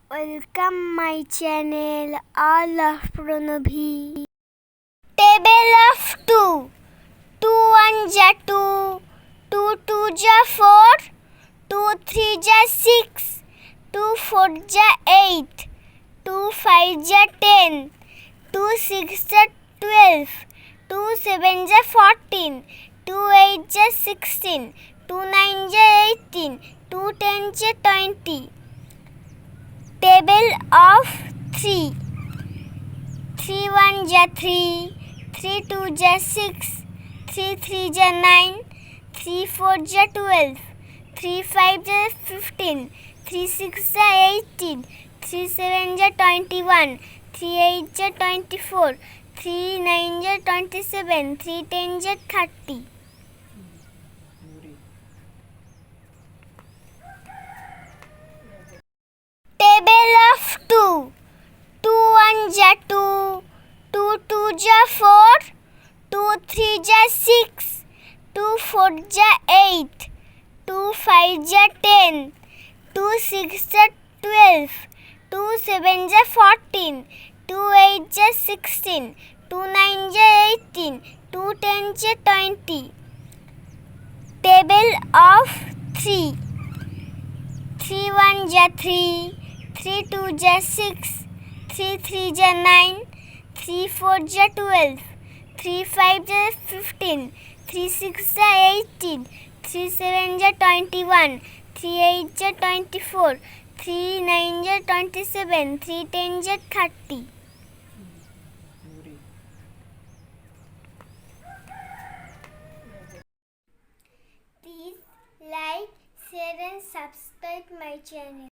Welcome my channel, all of Pranabhi. Table of 2. 2 1 ja 2, 2 2 ja 4, 2 3 ja 6, 2 4 ja 8, 2 5 ja 10, 2 6 ja 12, 2 7 ja 14, 2 8 ja 16, 2 9 ja 18, 2 10 ja 20. Table of 3. 3 1 ja 3, 3 2 ja 6, 3 3 ja 9, 3 4 ja 12, 3 5 ja 15, 3 6 ja 18, 3 7 ja 21, 3 8 ja 24, 3 9 ja 27, 3 10 ja 30. Table of 2. 2 1 ja 2, 2 2 ja 4, 2 3 ja 6, 2 4 ja 8, 2 5 ja 10, 2 6 ja 12, 2 7 ja 14, 2 8 ja 16, 2 9 ja 18, 2 10 ja 20. Table of 3. 3 1 ja 3, 3 2 ja 6, 3 3 ja 9, 3 4 ja 12, 3 5 ja 15, 3 6 ja 18, 3 7 ja 21, 3 8 ja 24, 3 9 ja 27, 3 10 ja 30. Please like, share and subscribe my channel.